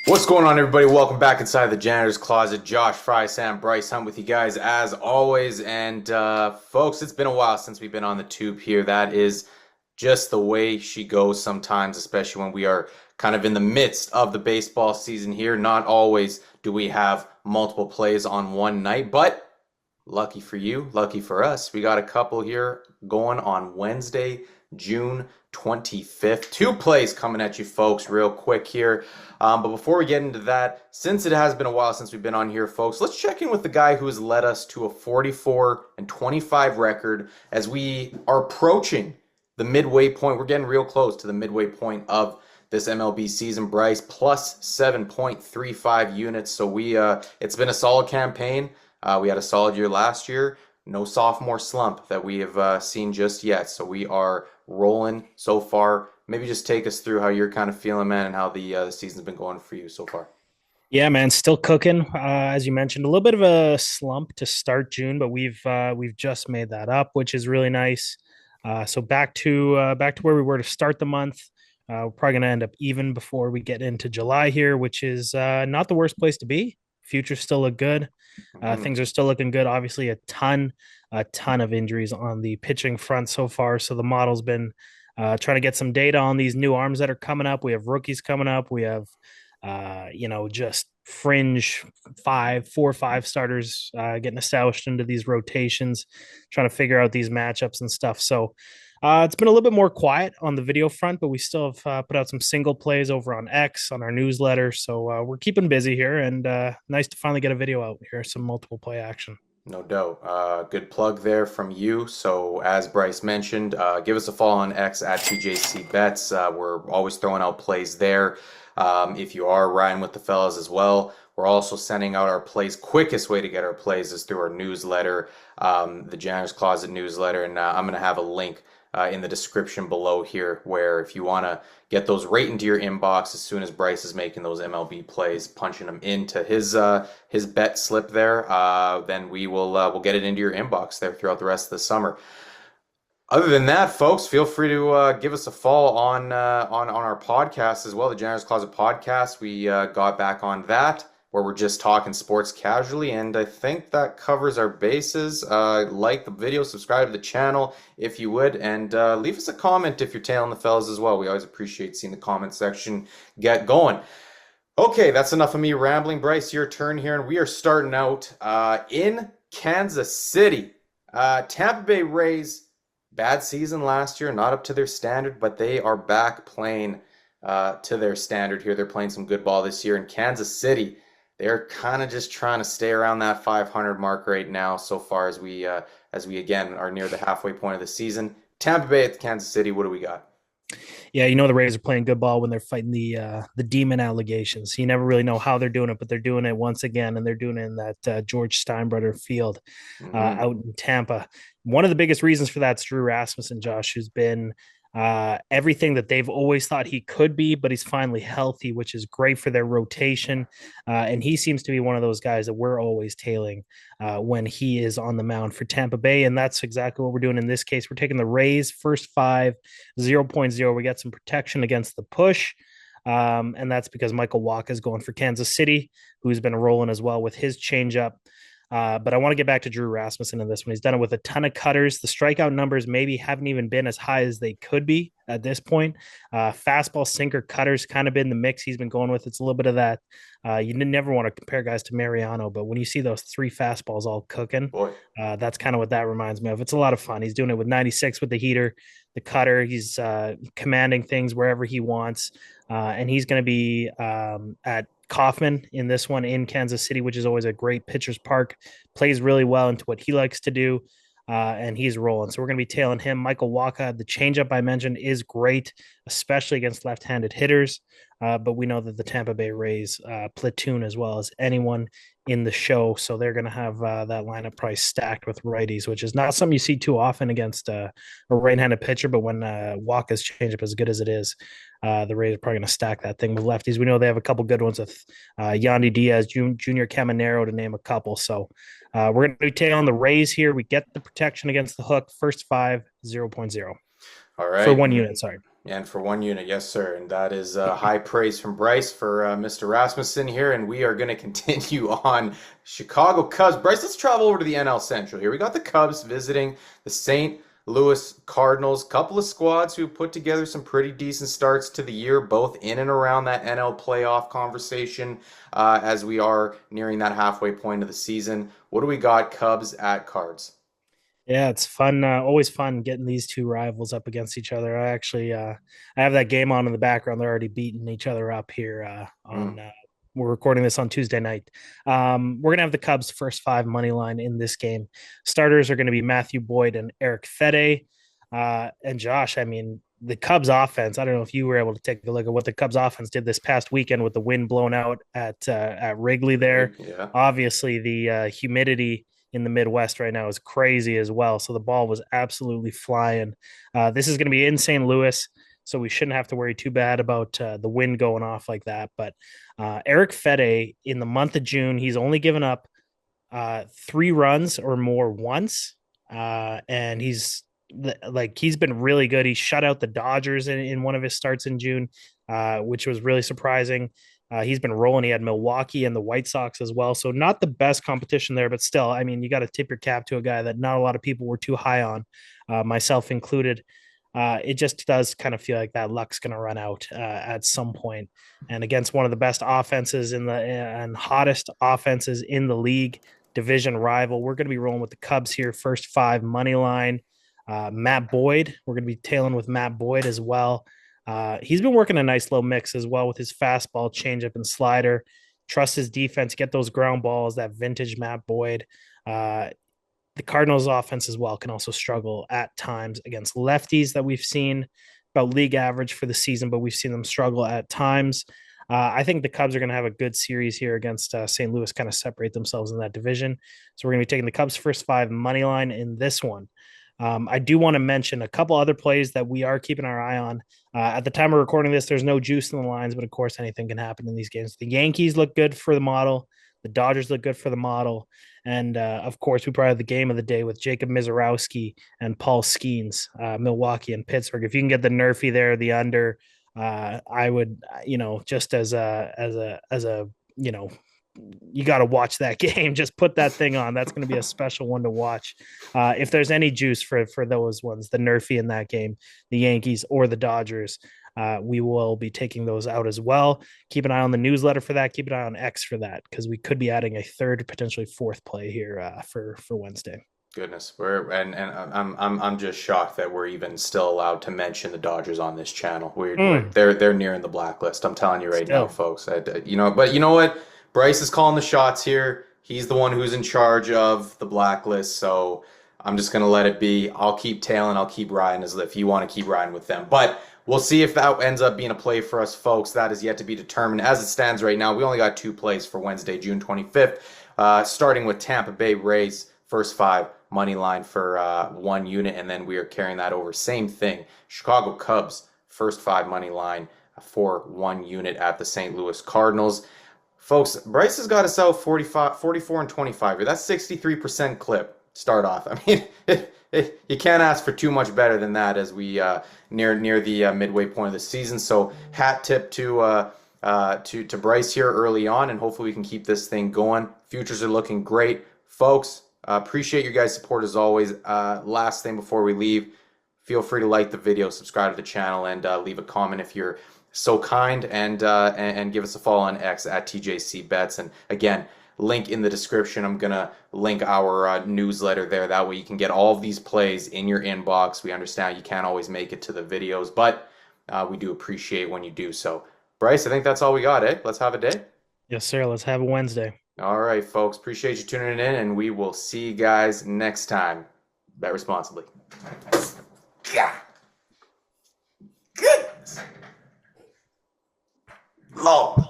What's going on, everybody? Welcome back inside the Janitor's Closet. Josh, Frey-Sam and Bryce Hunt with you guys as always. And folks, it's been a while since we've been on the tube here. That is just the way she goes sometimes, especially when we are kind of in the midst of the baseball season here. Not always do we have multiple plays on one night, but lucky for you, lucky for us, we got a couple here going on Wednesday, June 25th. Two plays coming at you folks real quick here. But before we get into that, since it has been a while since we've been on here, folks, let's check in with the guy who has led us to a 44-25 record as we are approaching the midway point. We're getting real close to the midway point of this MLB season. Bryce plus 7.35 units. So it's been a solid campaign. We had a solid year last year. No sophomore slump that we have seen just yet. So we are rolling so far. Maybe just take us through how you're kind of feeling, man, and how the season's been going for you so far. Yeah, man, still cooking. As you mentioned, a little bit of a slump to start June, but we've just made that up, which is really nice. So back to where we were to start the month. We're probably going to end up even before we get into July here, which is not the worst place to be. Futures still look good. Mhm. Things are still looking good. Obviously, a ton of injuries on the pitching front so far. So the model's been trying to get some data on these new arms that are coming up. We have rookies coming up. We have just fringe 4 or 5 starters getting established into these rotations, trying to figure out these matchups and stuff. So it's been a little bit more quiet on the video front, but we still have put out some single plays over on X on our newsletter. So we're keeping busy here, and nice to finally get a video out here, some multiple play action. No doubt. Good plug there from you. So, as Bryce mentioned, give us a follow on X at TJC Bets. We're always throwing out plays there. If you are riding with the fellas as well, we're also sending out our plays. Quickest way to get our plays is through our newsletter, the Janitor's Closet newsletter. And I'm going to have a link in the description below here where if you want to get those right into your inbox as soon as Bryce is making those MLB plays, punching them into his bet slip there, then we'll get it into your inbox there throughout the rest of the summer. Other than that, folks, feel free to give us a follow on our podcast as well, the Janitor's Closet podcast. We got back on that where we're just talking sports casually, and I think that covers our bases. Like the video, subscribe to the channel if you would, and leave us a comment if you're tailing the fellas as well. We always appreciate seeing the comment section get going. Okay, that's enough of me rambling. Bryce, your turn here, and we are starting out in Kansas City. Tampa Bay Rays. Bad season last year, not up to their standard, but they are back playing to their standard here. They're playing some good ball this year. In Kansas City, they're kind of just trying to stay around that 500 mark right now so far as we again are near the halfway point of the season. Tampa Bay at Kansas City, what do we got? Yeah, the Rays are playing good ball when they're fighting the demon allegations. You never really know how they're doing it, but they're doing it once again, and they're doing it in that George Steinbrenner Field Hmm. out in Tampa. One of the biggest reasons for that's Drew Rasmussen, Josh, who's been everything that they've always thought he could be, but he's finally healthy, which is great for their rotation. And he seems to be one of those guys that we're always tailing when he is on the mound for Tampa Bay. And that's exactly what we're doing in this case. We're taking the Rays first 5, 0.0. We got some protection against the push. And that's because Michael Wacha is going for Kansas City, who's been rolling as well with his changeup. But I want to get back to Drew Rasmussen in this one. He's done it with a ton of cutters. The strikeout numbers maybe haven't even been as high as they could be at this point. Fastball, sinker, cutters kind of been the mix he's been going with. It's a little bit of that. You never want to compare guys to Mariano, but when you see those 3 fastballs all cooking, Boy. that's kind of what that reminds me of. It's a lot of fun. He's doing it with 96 with the heater, the cutter. He's commanding things wherever he wants. And he's going to be at Kauffman in this one in Kansas City, which is always a great pitcher's park. Plays really well into what he likes to do, and he's rolling. So we're going to be tailing him. Michael Wacha, the changeup I mentioned is great, especially against left-handed hitters. But we know that the Tampa Bay Rays platoon as well as anyone in the show, so they're going to have that lineup price stacked with righties, which is not something you see too often against a right-handed pitcher. But when Walker's changeup as good as it is, the Rays are probably going to stack that thing with lefties. We know they have a couple good ones with Yandy Diaz, Junior Caminero, to name a couple. So we're going to be taking on the Rays here. We get the protection against the hook. First 5, 0.0 All for right. 1 unit. Sorry. And for 1 unit, yes, sir. And that is high praise from Bryce for Mr. Rasmussen here. And we are going to continue on Chicago Cubs. Bryce, let's travel over to the NL Central here. We got the Cubs visiting the St. Louis Cardinals. Couple of squads who put together some pretty decent starts to the year, both in and around that NL playoff conversation as we are nearing that halfway point of the season. What do we got, Cubs at Cards? Yeah, it's fun. Always fun getting these two rivals up against each other. I have that game on in the background. They're already beating each other up here. Mm. We're recording this on Tuesday night. We're gonna have the Cubs first five money line in this game. Starters are going to be Matthew Boyd and Eric Fede. And Josh, I mean, the Cubs offense. I don't know if you were able to take a look at what the Cubs offense did this past weekend with the wind blown out at Wrigley there. Yeah. Obviously, the humidity in the Midwest right now is crazy as well. So the ball was absolutely flying. This is going to be in St. Louis, so we shouldn't have to worry too bad about the wind going off like that. But Eric Fede, in the month of June, he's only given up 3 runs or more once, and he's been really good. He shut out the Dodgers in one of his starts in June, which was really surprising. He's been rolling. He had Milwaukee and the White Sox as well. So not the best competition there, but still, I mean, you got to tip your cap to a guy that not a lot of people were too high on, myself included. It just does kind of feel like that luck's going to run out at some point. And against one of the best offenses and hottest offenses in the league, division rival, we're going to be rolling with the Cubs here. First five money line. Matt Boyd, we're going to be tailing with Matt Boyd as well. He's been working a nice little mix as well with his fastball, changeup, and slider. Trust his defense, get those ground balls, that vintage Matt Boyd. The Cardinals' offense as well can also struggle at times against lefties that we've seen about league average for the season, but we've seen them struggle at times. I think the Cubs are going to have a good series here against St. Louis, kind of separate themselves in that division. So we're going to be taking the Cubs first five money line in this one. I do want to mention a couple other plays that we are keeping our eye on. At the time of recording this, there's no juice in the lines, but of course, anything can happen in these games. The Yankees look good for the model. The Dodgers look good for the model. And of course, we probably have the game of the day with Jacob Mizorowski and Paul Skeens, Milwaukee and Pittsburgh. If you can get the Nerfy there, the under, I would, just as a, you got to watch that game. Just put that thing on. That's going to be a special one to watch. If there's any juice for those ones, the Nerfy in that game, the Yankees or the Dodgers, we will be taking those out as well. Keep an eye on the newsletter for that. Keep an eye on X for that, because we could be adding a third, potentially fourth play here for Wednesday. Goodness, I'm just shocked that we're even still allowed to mention the Dodgers on this channel. They're nearing the blacklist. I'm telling you right now, folks. But you know what? Bryce is calling the shots here. He's the one who's in charge of the blacklist, so I'm just gonna let it be. I'll keep tailing. I'll keep riding if you want to keep riding with them. But we'll see if that ends up being a play for us, folks. That is yet to be determined. As it stands right now, we only got 2 plays for Wednesday, June 25th, starting with Tampa Bay Rays, first five money line for 1 unit, and then we are carrying that over. Same thing. Chicago Cubs, first five money line for 1 unit at the St. Louis Cardinals. Folks, Bryce has got us out 44 and 25 here. That's 63% clip. Start off. I mean, you can't ask for too much better than that as we near the midway point of the season. So hat tip to Bryce here early on, and hopefully we can keep this thing going. Futures are looking great, folks. Appreciate your guys' support as always. Last thing before we leave, feel free to like the video, subscribe to the channel, and leave a comment if you're so kind, and give us a follow on X at TJC Bets. And again, link in the description. I'm gonna link our newsletter there. That way you can get all of these plays in your inbox. We understand you can't always make it to the videos, but we do appreciate when you do so. Bryce, I think that's all we got, eh? Let's have a day. Yes, sir. Let's have a Wednesday. All right, folks. Appreciate you tuning in, and we will see you guys next time. Bet responsibly. Yeah. Goodness. Lord.